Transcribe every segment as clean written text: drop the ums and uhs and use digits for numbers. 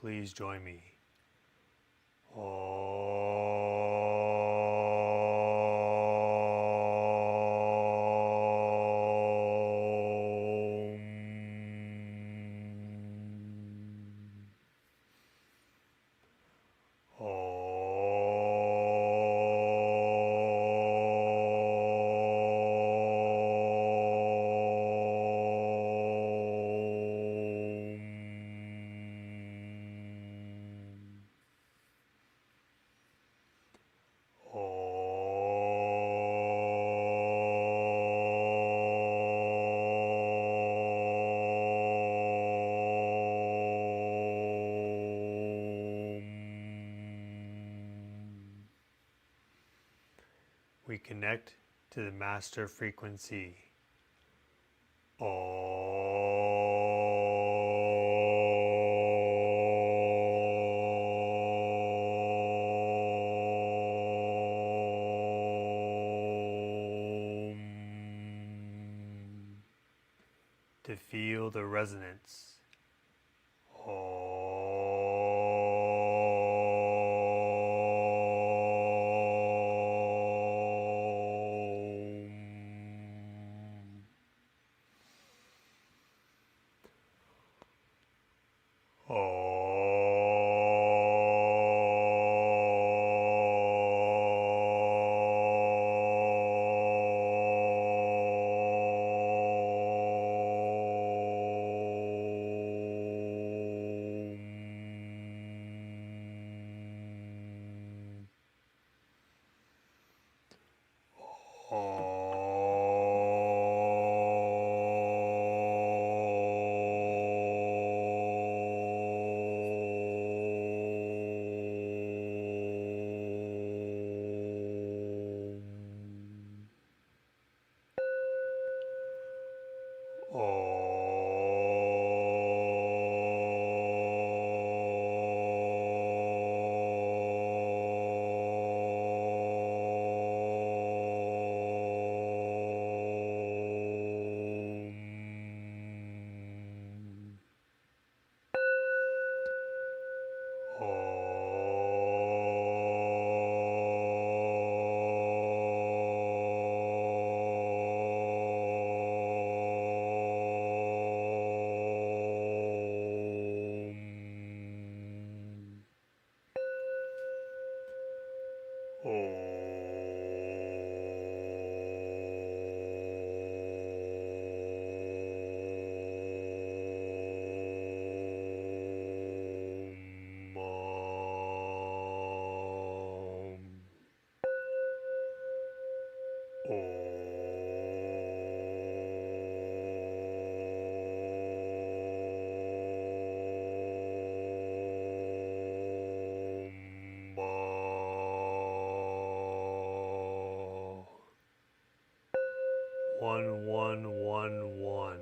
Please join me. We connect to the master frequency. To feel the resonance. One, one, one, one.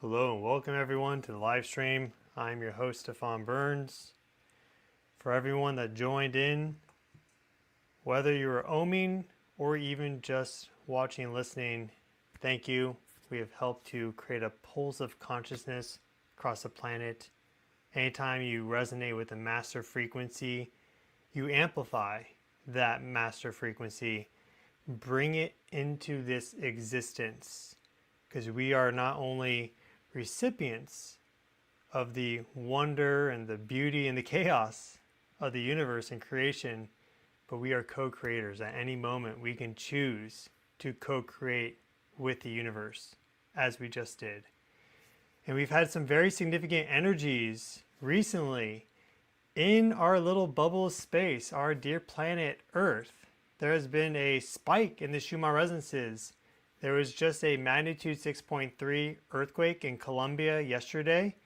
Hello and welcome everyone to the live stream. I'm your host Stefan Burns. For everyone that joined in, whether you were oming or even just watching and listening, thank you. We have helped to create a pulse of consciousness across the planet. Anytime you resonate with a master frequency, you amplify that master frequency, bring it into this existence, because we are not only recipients of the wonder and the beauty and the chaos of the universe and creation, but we are co-creators. At any moment, we can choose to co-create with the universe, as we just did. And we've had some very significant energies recently in our little bubble of space, our dear planet Earth. There has been a spike in the Schumann resonances. There was just a magnitude 6.3 earthquake in Colombia yesterday,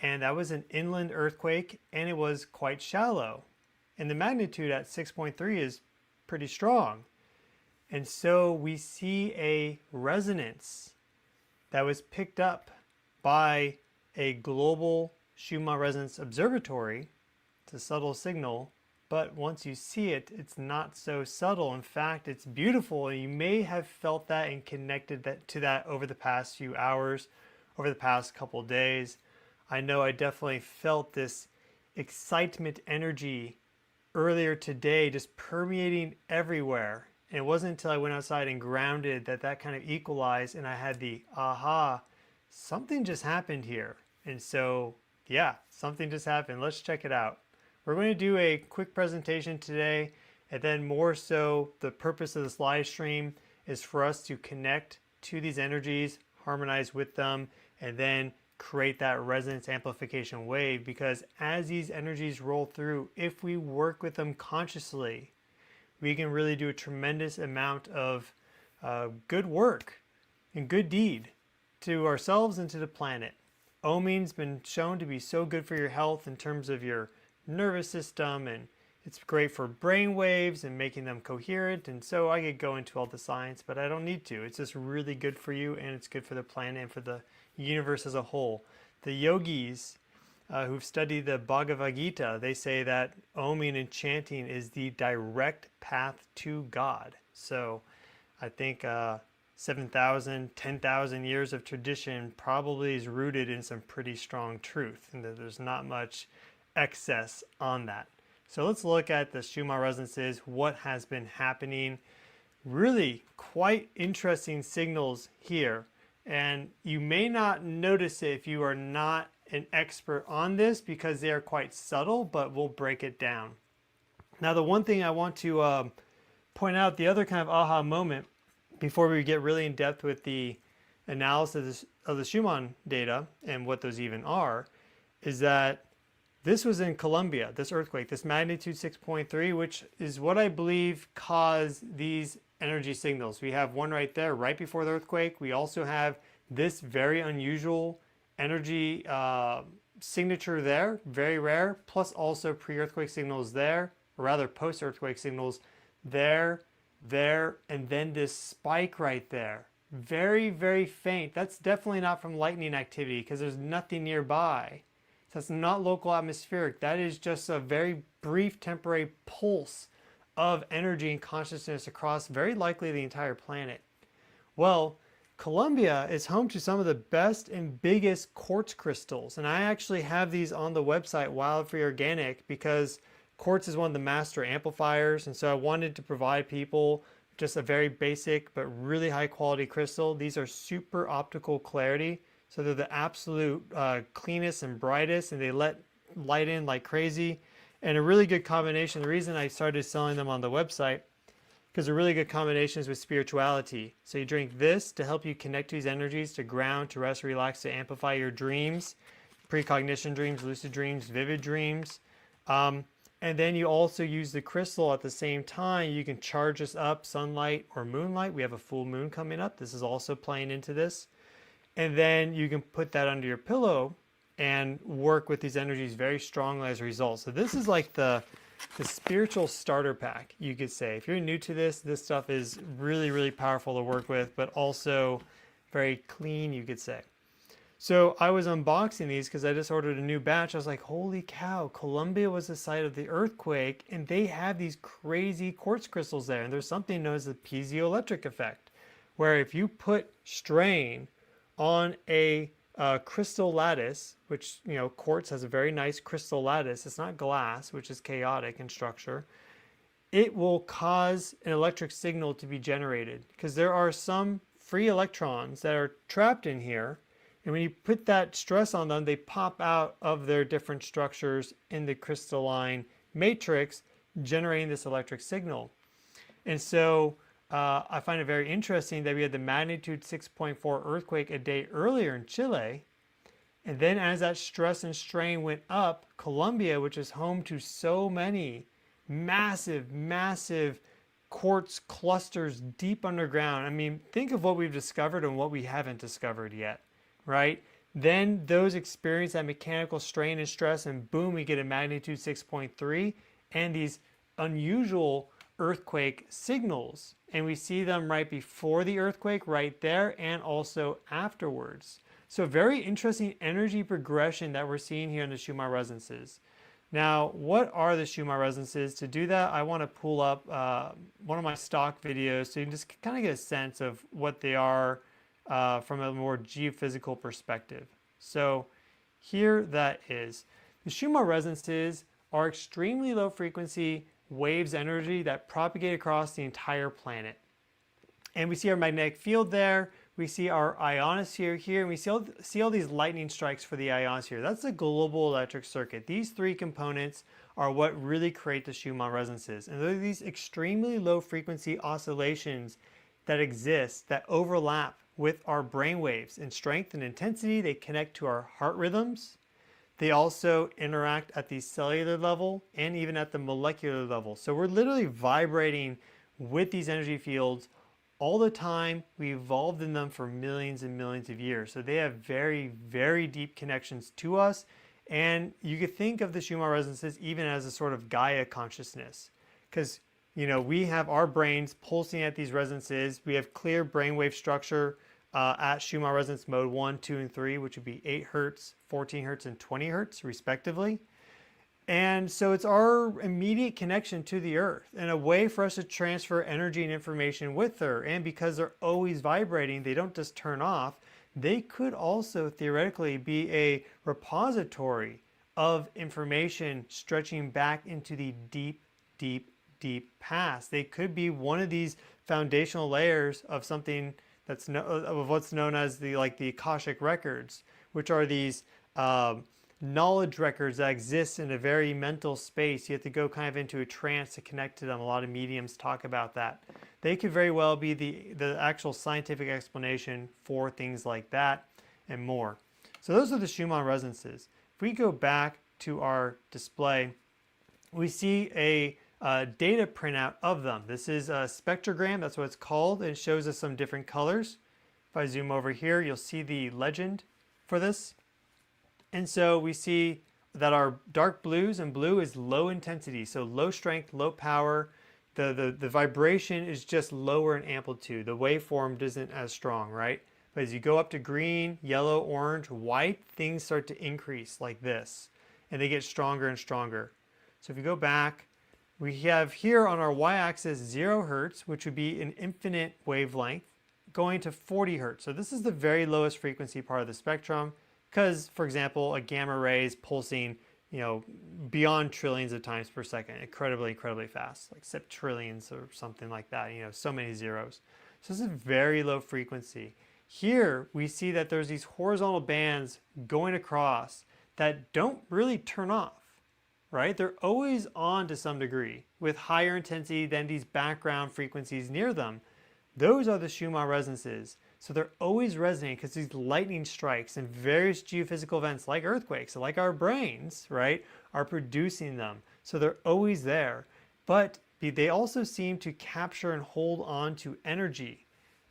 and that was an inland earthquake, and it was quite shallow. And the magnitude at 6.3 is pretty strong. And so we see a resonance that was picked up by a global Schumann resonance observatory. It's a subtle signal, but once you see it, it's not so subtle. In fact, it's beautiful, and you may have felt that and connected to that over the past few hours, over the past couple days. I know I definitely felt this excitement energy earlier today, just permeating everywhere. And it wasn't until I went outside and grounded that kind of equalized, and I had the aha, something just happened here. And so, yeah, something just happened. Let's check it out. We're going to do a quick presentation today, and then more so, the purpose of this live stream is for us to connect to these energies, harmonize with them, and then create that resonance amplification wave, because as these energies roll through, if we work with them consciously, we can really do a tremendous amount of good work and good deed to ourselves and to the planet. Oming's been shown to be so good for your health in terms of your nervous system, and it's great for brain waves and making them coherent. And so I could go into all the science, but I don't need to. It's just really good for you, and it's good for the planet and for the universe as a whole. The yogis who've studied the Bhagavad Gita, they say that oming and chanting is the direct path to God. So I think 7,000, 10,000 years of tradition probably is rooted in some pretty strong truth, and that there's not much excess on that. So let's look at the Schumann resonances, what has been happening. Really quite interesting signals here. And you may not notice it if you are not an expert on this, because they are quite subtle, but we'll break it down. Now, the one thing I want to point out, the other kind of aha moment before we get really in depth with the analysis of the Schumann data and what those even are, is that this was in Colombia, this earthquake, this magnitude 6.3, which is what I believe caused these energy signals. We have one right there, right before the earthquake. We also have this very unusual energy signature there, very rare, plus also pre-earthquake signals there, or rather post-earthquake signals there, and then this spike right there. Very, very faint. That's definitely not from lightning activity, because there's nothing nearby. So that's not local atmospheric. That is just a very brief temporary pulse of energy and consciousness across very likely the entire planet. Well, Colombia is home to some of the best and biggest quartz crystals. And I actually have these on the website, Wild Free Organic, because quartz is one of the master amplifiers. And so I wanted to provide people just a very basic but really high quality crystal. These are super optical clarity. So they're the absolute cleanest and brightest, and they let light in like crazy. And a really good combination. The reason I started selling them on the website, because they're really good combinations with spirituality. So you drink this to help you connect to these energies, to ground, to rest, relax, to amplify your dreams, precognition dreams, lucid dreams, vivid dreams. And then you also use the crystal at the same time. You can charge this up, sunlight or moonlight. We have a full moon coming up. This is also playing into this. And then you can put that under your pillow and work with these energies very strongly as a result. So this is like the spiritual starter pack, you could say. If you're new to this, this stuff is really, really powerful to work with, but also very clean, you could say. So I was unboxing these because I just ordered a new batch. I was like, holy cow, Colombia was the site of the earthquake, and they have these crazy quartz crystals there. And there's something known as the piezoelectric effect, where if you put strain on a crystal lattice, which, you know, quartz has a very nice crystal lattice. It's not glass, which is chaotic in structure. It will cause an electric signal to be generated, because there are some free electrons that are trapped in here. And when you put that stress on them, they pop out of their different structures in the crystalline matrix, generating this electric signal. And so I find it very interesting that we had the magnitude 6.4 earthquake a day earlier in Chile. And then as that stress and strain went up, Colombia, which is home to so many massive, massive quartz clusters deep underground. I mean, think of what we've discovered and what we haven't discovered yet, right? Then those experience that mechanical strain and stress, and boom, we get a magnitude 6.3 and these unusual earthquake signals. And we see them right before the earthquake, right there, and also afterwards. So very interesting energy progression that we're seeing here in the Schumann resonances. Now, what are the Schumann resonances? To do that, I want to pull up one of my stock videos so you can just kind of get a sense of what they are from a more geophysical perspective. So here that is. The Schumann resonances are extremely low frequency waves energy that propagate across the entire planet. And we see our magnetic field there. We see our ionosphere here, and we see all these lightning strikes for the ionosphere. That's the global electric circuit. These three components are what really create the Schumann resonances. And they're these extremely low frequency oscillations that exist that overlap with our brain waves in strength and intensity. They connect to our heart rhythms. They also interact at the cellular level and even at the molecular level. So we're literally vibrating with these energy fields all the time. We evolved in them for millions and millions of years. So they have very, very deep connections to us. And you could think of the Schumann resonances even as a sort of Gaia consciousness. Because, we have our brains pulsing at these resonances. We have clear brainwave structure at Schumann resonance mode 1, 2, and 3, which would be 8 hertz, 14 hertz, and 20 hertz, respectively. And so it's our immediate connection to the earth and a way for us to transfer energy and information with her. And because they're always vibrating, they don't just turn off. They could also theoretically be a repository of information stretching back into the deep, deep, deep past. They could be one of these foundational layers of something that's of what's known as the Akashic records, which are these knowledge records that exist in a very mental space. You have to go kind of into a trance to connect to them. A lot of mediums talk about that. They could very well be the actual scientific explanation for things like that and more. So those are the Schumann resonances. If we go back to our display, we see a data printout of them. This is a spectrogram, that's what it's called. It shows us some different colors. If I zoom over here, you'll see the legend for this. And so we see that our dark blues, and blue is low intensity, so low strength, low power. The vibration is just lower in amplitude. The waveform isn't as strong, right? But as you go up to green, yellow, orange, white, things start to increase like this. And they get stronger and stronger. So if you go back, we have here on our y-axis 0 hertz, which would be an infinite wavelength, going to 40 hertz. So this is the very lowest frequency part of the spectrum. Because, for example, a gamma ray is pulsing, beyond trillions of times per second, incredibly, incredibly fast, like septrillions or something like that, so many zeros. So this is very low frequency. Here, we see that there's these horizontal bands going across that don't really turn off, right? They're always on to some degree with higher intensity than these background frequencies near them. Those are the Schumann resonances. So they're always resonating because these lightning strikes and various geophysical events like earthquakes, like our brains, right, are producing them. So they're always there. But they also seem to capture and hold on to energy.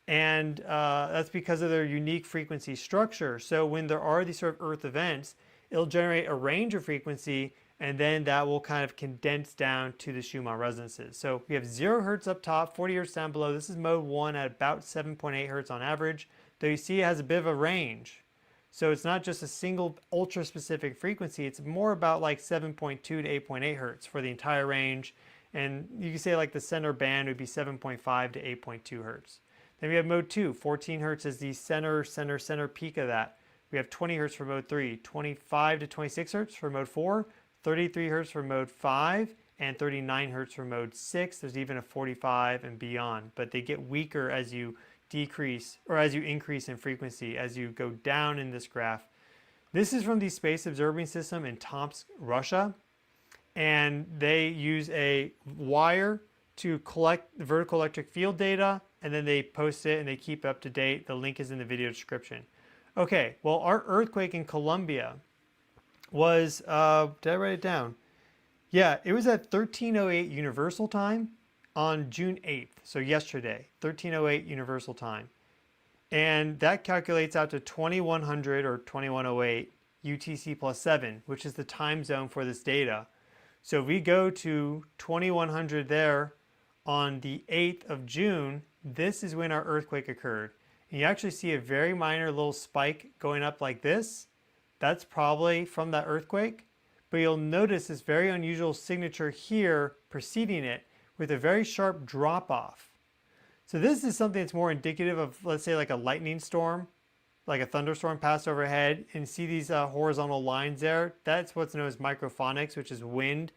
And that's because of their unique frequency structure. So when there are these sort of earth events, it'll generate a range of frequency, and then that will kind of condense down to the Schumann resonances. So we have 0 hertz up top, 40 hertz down below. This is mode 1 at about 7.8 hertz on average, though you see it has a bit of a range. So it's not just a single ultra-specific frequency. It's more about like 7.2 to 8.8 hertz for the entire range. And you can say like the center band would be 7.5 to 8.2 hertz. Then we have mode 2. 14 hertz is the center peak of that. We have 20 hertz for mode 3, 25 to 26 hertz for mode 4, 33 hertz for mode 5, and 39 hertz for mode 6. There's even a 45 and beyond, but they get weaker as you decrease, or as you increase in frequency, as you go down in this graph. This is from the Space Observing System in Tomsk, Russia. And they use a wire to collect the vertical electric field data, and then they post it and they keep up to date. The link is in the video description. Okay, well, our earthquake in Colombia was, did I write it down? Yeah, it was at 1308 Universal Time on June 8th, so yesterday, 1308 Universal Time. And that calculates out to 2100 or 2108 UTC plus 7, which is the time zone for this data. So if we go to 2100 there on the 8th of June, this is when our earthquake occurred. And you actually see a very minor little spike going up like this. That's probably from that earthquake. But you'll notice this very unusual signature here preceding it with a very sharp drop off. So this is something that's more indicative of, let's say, like a lightning storm, like a thunderstorm passed overhead, and see these horizontal lines there. That's what's known as microphonics, which is wind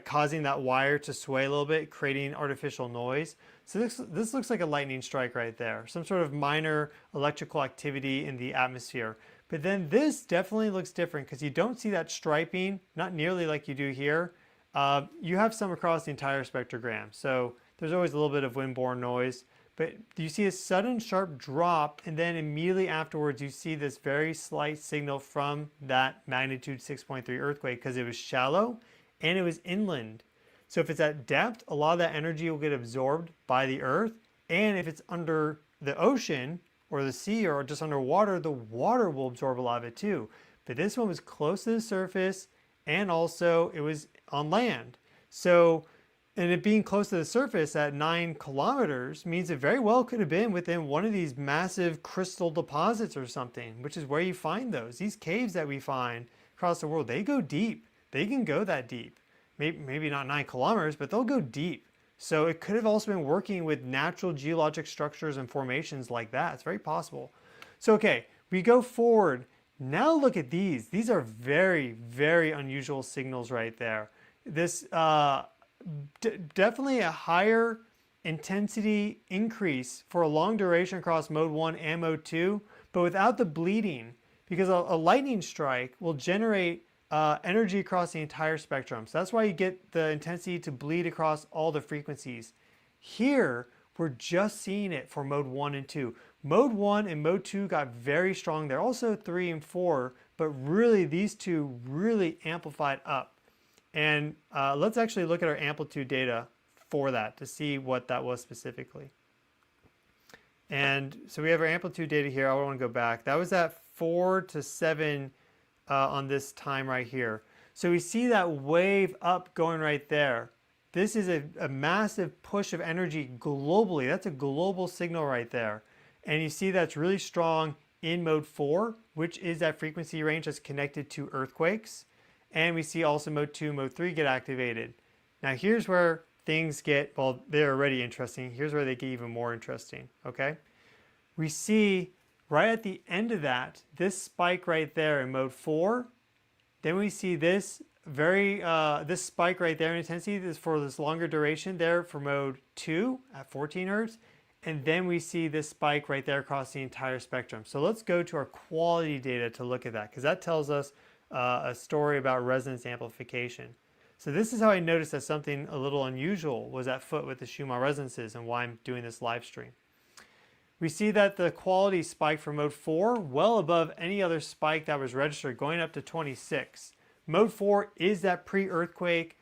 causing that wire to sway a little bit, creating artificial noise. So this looks like a lightning strike right there, some sort of minor electrical activity in the atmosphere. But then this definitely looks different because you don't see that striping, not nearly like you do here. You have some across the entire spectrogram. So there's always a little bit of wind-borne noise. But you see a sudden sharp drop, and then immediately afterwards you see this very slight signal from that magnitude 6.3 earthquake because it was shallow and it was inland. So if it's at depth, a lot of that energy will get absorbed by the earth. And if it's under the ocean or the sea or just underwater, the water will absorb a lot of it too. But this one was close to the surface, and also it was on land. So, and it being close to the surface at 9 kilometers means it very well could have been within one of these massive crystal deposits or something, which is where you find those. These caves that we find across the world, they go deep. They can go that deep. Maybe not 9 kilometers, but they'll go deep. So it could have also been working with natural geologic structures and formations like that. It's very possible. So, okay, we go forward. Now look at these. These are very, very unusual signals right there. This definitely a higher intensity increase for a long duration across mode 1 and mode 2, but without the bleeding, because a lightning strike will generate energy across the entire spectrum. So that's why you get the intensity to bleed across all the frequencies. Here, we're just seeing it for mode 1 and 2. Mode 1 and mode 2 got very strong there. Also 3 and 4, but really these two really amplified up. And let's actually look at our amplitude data for that to see what that was specifically. And so we have our amplitude data here. I want to go back. That was at 4 to 7 on this time right here. So we see that wave up going right there. This is a massive push of energy globally. That's a global signal right there. And you see that's really strong in mode 4, which is that frequency range that's connected to earthquakes. And we see also mode 2, mode 3 get activated. Now here's where things get, well, they're already interesting. Here's where they get even more interesting, okay? We see right at the end of that, this spike right there in mode 4. Then we see this this spike right there in intensity is for this longer duration there for mode 2 at 14 hertz. And then we see this spike right there across the entire spectrum. So let's go to our quality data to look at that, because that tells us a story about resonance amplification. So this is how I noticed that something a little unusual was at foot with the Schumann resonances and why I'm doing this live stream. We see that the quality spiked for mode 4 well above any other spike that was registered, going up to 26. Mode 4 is that pre-earthquake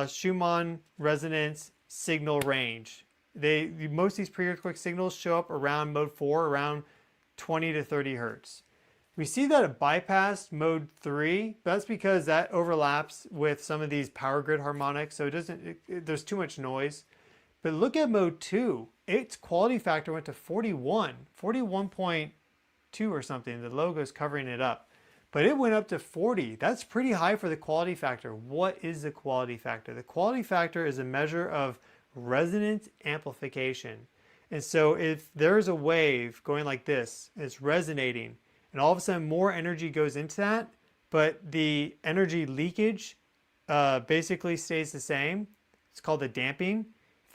Schumann resonance signal range. Most of these pre-earthquake signals show up around mode 4, around 20 to 30 hertz. We see that it bypassed mode 3. That's because that overlaps with some of these power grid harmonics, so there's too much noise. But look at mode 2. Its quality factor went to 41.2 or something. The logo's covering it up. But it went up to 40. That's pretty high for the quality factor. What is the quality factor? The quality factor is a measure of resonance amplification. And so if there's a wave going like this, it's resonating, and all of a sudden more energy goes into that, but the energy leakage basically stays the same. It's called the damping.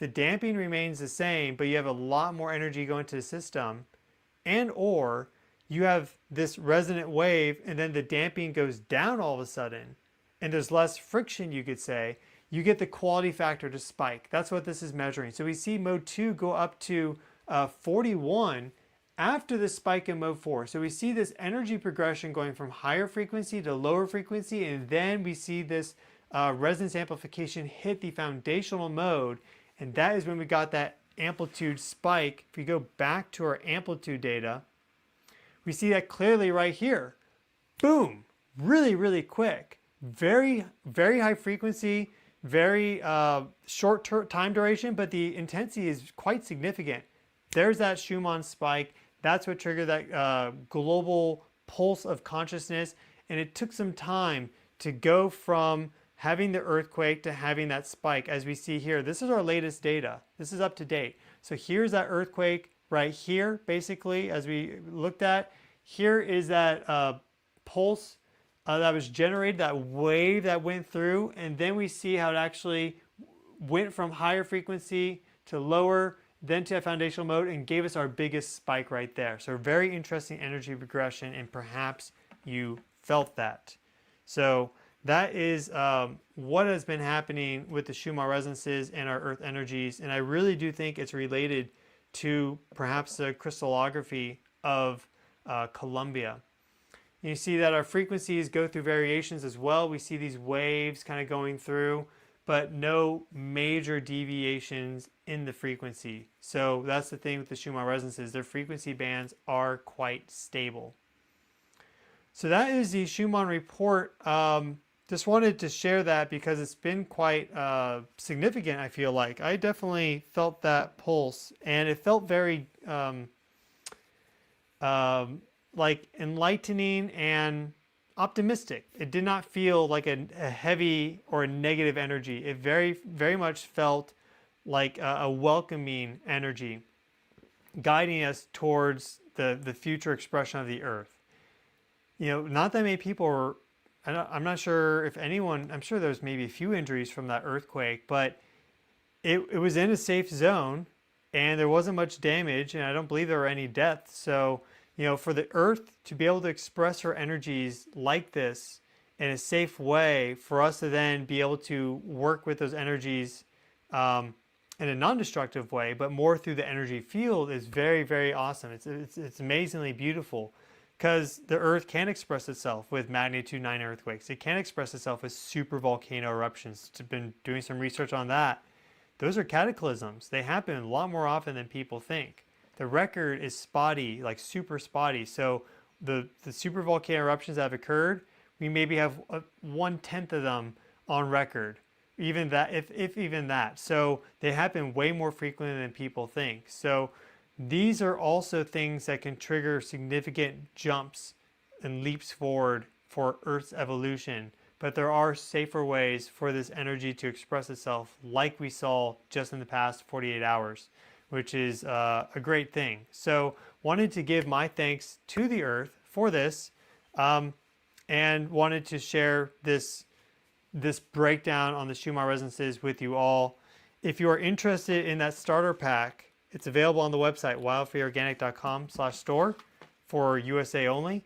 the damping remains the same, but you have a lot more energy going to the system, and or you have this resonant wave and then the damping goes down all of a sudden and there's less friction, you could say, you get the quality factor to spike. That's what this is measuring. So we see mode 2 go up to 41 after the spike in mode 4. So we see this energy progression going from higher frequency to lower frequency, and then we see this resonance amplification hit the foundational mode, and that is when we got that amplitude spike. If we go back to our amplitude data, we see that clearly right here. Boom! Really, really quick. Very, very high frequency, very short time duration, but the intensity is quite significant. There's that Schumann spike. That's what triggered that global pulse of consciousness. And it took some time to go from having the earthquake to having that spike. As we see here, this is our latest data. This is up to date. So here's that earthquake right here, basically, as we looked at. Here is that pulse that was generated, that wave that went through. And then we see how it actually went from higher frequency to lower, then to a foundational mode, and gave us our biggest spike right there. So very interesting energy progression, and perhaps you felt that. So that is what has been happening with the Schumann resonances and our earth energies, and I really do think it's related to perhaps the crystallography of Colombia. You see that our frequencies go through variations as well. We see these waves kind of going through, but no major deviations in the frequency. So that's the thing with the Schumann resonances. Their frequency bands are quite stable. So that is the Schumann report. Just wanted to share that because it's been quite significant, I feel like. I definitely felt that pulse, and it felt very like enlightening and optimistic. It did not feel like a heavy or a negative energy. It very much felt like a welcoming energy, guiding us towards the future expression of the earth. You know, not that many people were, I'm not sure if anyone, I'm sure there's maybe a few injuries from that earthquake, but it was in a safe zone and there wasn't much damage, and I don't believe there were any deaths. So, you know, for the earth to be able to express her energies like this in a safe way, for us to then be able to work with those energies in a non-destructive way, but more through the energy field, is very, very awesome. It's amazingly beautiful, because the earth can express itself with magnitude 9 earthquakes. It can express itself with super volcano eruptions. I've been doing some research on that. Those are cataclysms. They happen a lot more often than people think. The record is spotty, like super spotty. So the super volcano eruptions that have occurred, we maybe have 1/10 of them on record. Even that, if even that. So they happen way more frequently than people think. So these are also things that can trigger significant jumps and leaps forward for Earth's evolution. But there are safer ways for this energy to express itself, like we saw just in the past 48 hours, which is a great thing. So wanted to give my thanks to the Earth for this, and wanted to share this breakdown on the Schumann resonances with you all. If you are interested in that starter pack, it's available on the website wildfreeorganic.com/store for USA only.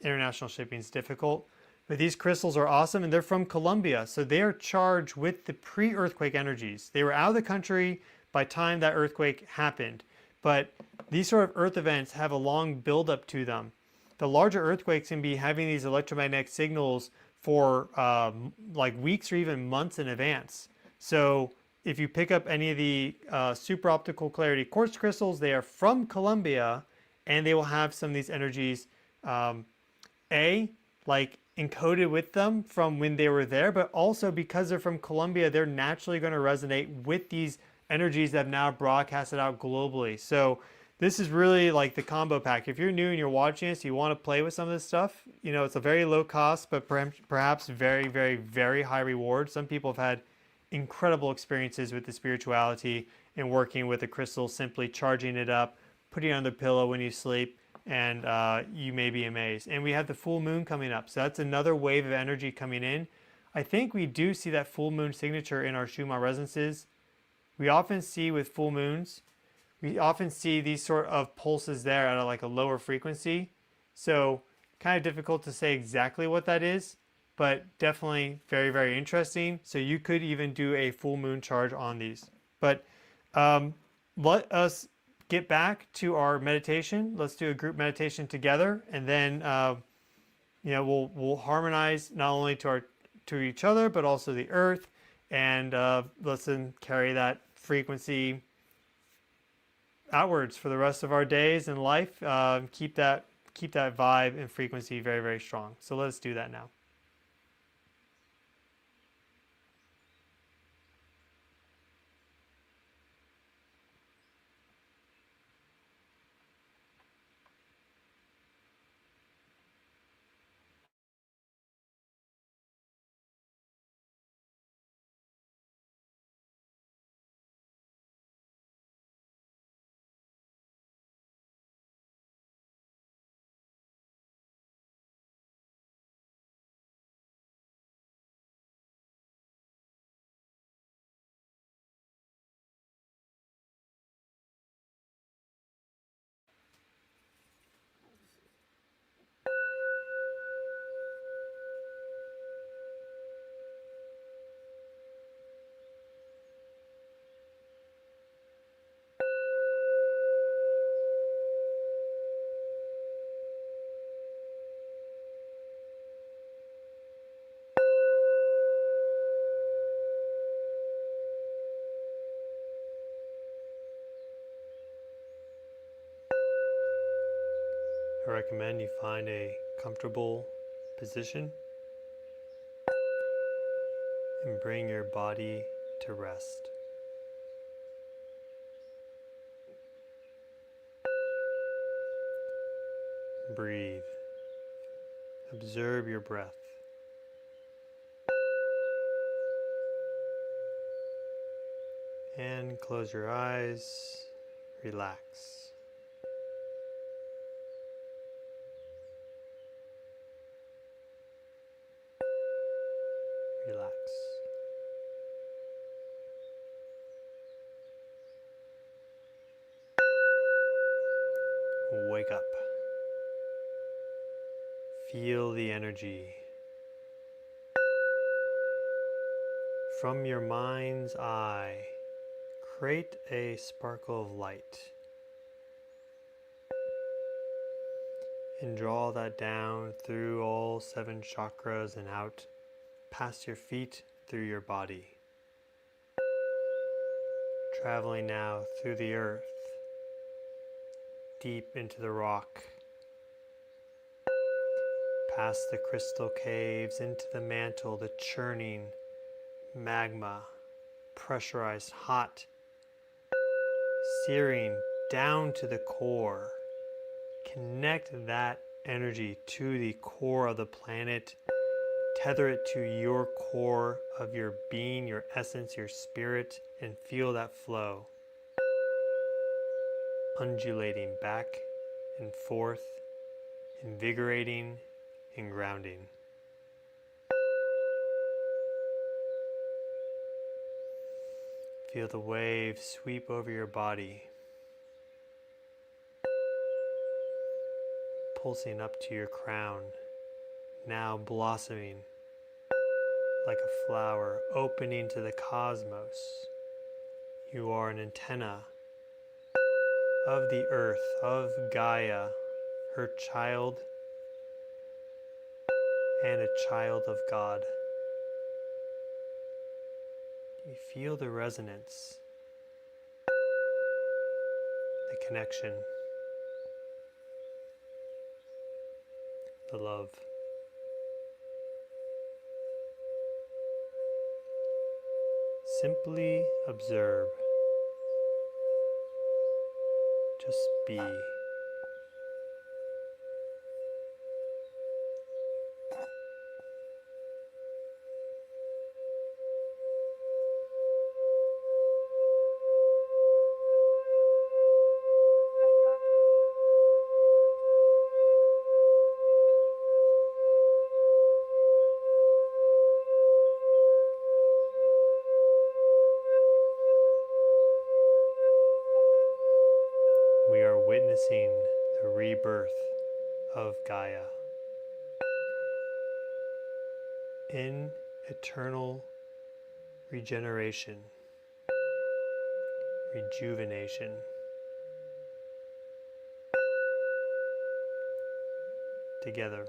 International shipping is difficult. But these crystals are awesome, and they're from Colombia. So they are charged with the pre-earthquake energies. They were out of the country by the time that earthquake happened. But these sort of earth events have a long buildup to them. The larger earthquakes can be having these electromagnetic signals for like weeks or even months in advance. So if you pick up any of the super optical clarity quartz crystals, they are from Colombia, and they will have some of these energies, like encoded with them from when they were there, but also because they're from Colombia, they're naturally going to resonate with these energies that have now broadcasted out globally. So this is really like the combo pack. If you're new and you're watching this, you want to play with some of this stuff, you know, it's a very low cost, but perhaps very, very, very high reward. Some people have had incredible experiences with the spirituality and working with the crystal, simply charging it up, putting it on the pillow when you sleep, and you may be amazed. And we have the full moon coming up, so that's another wave of energy coming in. I think we do see that full moon signature in our Schumann resonances we often see with full moons, we often see these sort of pulses there at like a lower frequency. So kind of difficult to say exactly what that is, but definitely very, very interesting. So you could even do a full moon charge on these. But let us get back to our meditation. Let's do a group meditation together, and then we'll harmonize not only to each other but also the earth, and let's then carry that frequency outwards for the rest of our days and life. Keep that vibe and frequency very, very strong. So let's do that now. I recommend you find a comfortable position and bring your body to rest. Breathe. Observe your breath. And close your eyes. Relax. Relax. Wake up. Feel the energy. From your mind's eye, create a sparkle of light. And draw that down through all 7 chakras and out past your feet, through your body. Traveling now through the earth, deep into the rock, past the crystal caves, into the mantle, the churning magma, pressurized, hot, searing down to the core. Connect that energy to the core of the planet. Tether it to your core of your being, your essence, your spirit, and feel that flow. Undulating back and forth, invigorating and grounding. Feel the waves sweep over your body, pulsing up to your crown, now blossoming like a flower, opening to the cosmos. You are an antenna of the earth, of Gaia, her child, and a child of God. You feel the resonance, the connection, the love. Simply observe. Just be. of Gaia, in eternal regeneration, rejuvenation. Together.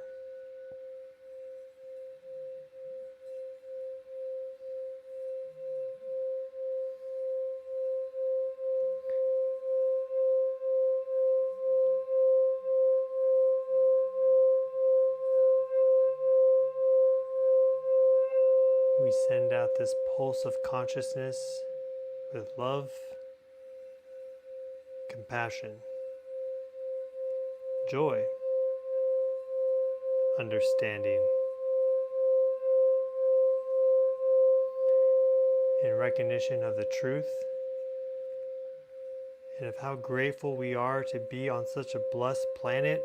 We send out this pulse of consciousness with love, compassion, joy, understanding, in recognition of the truth and of how grateful we are to be on such a blessed planet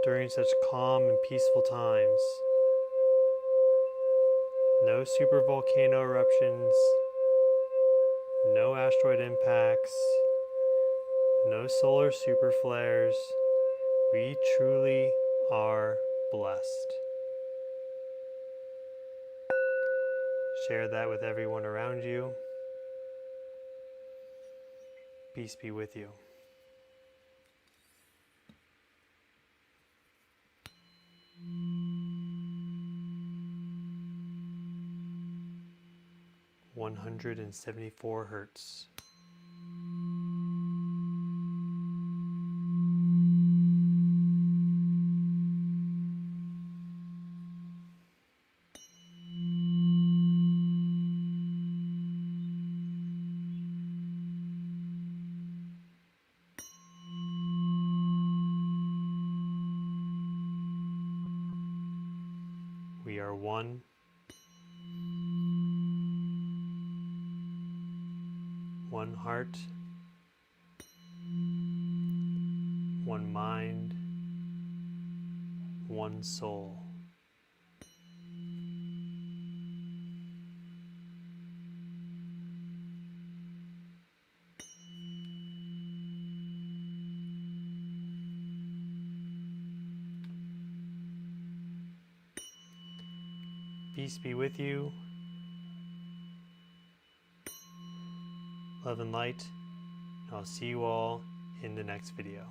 during such calm and peaceful times. No supervolcano eruptions, no asteroid impacts, no solar super flares. We truly are blessed. Share that with everyone around you. Peace be with you. (174 Hertz). We are one. One heart, one mind, one soul. Peace be with you. Love and light. I'll see you all in the next video.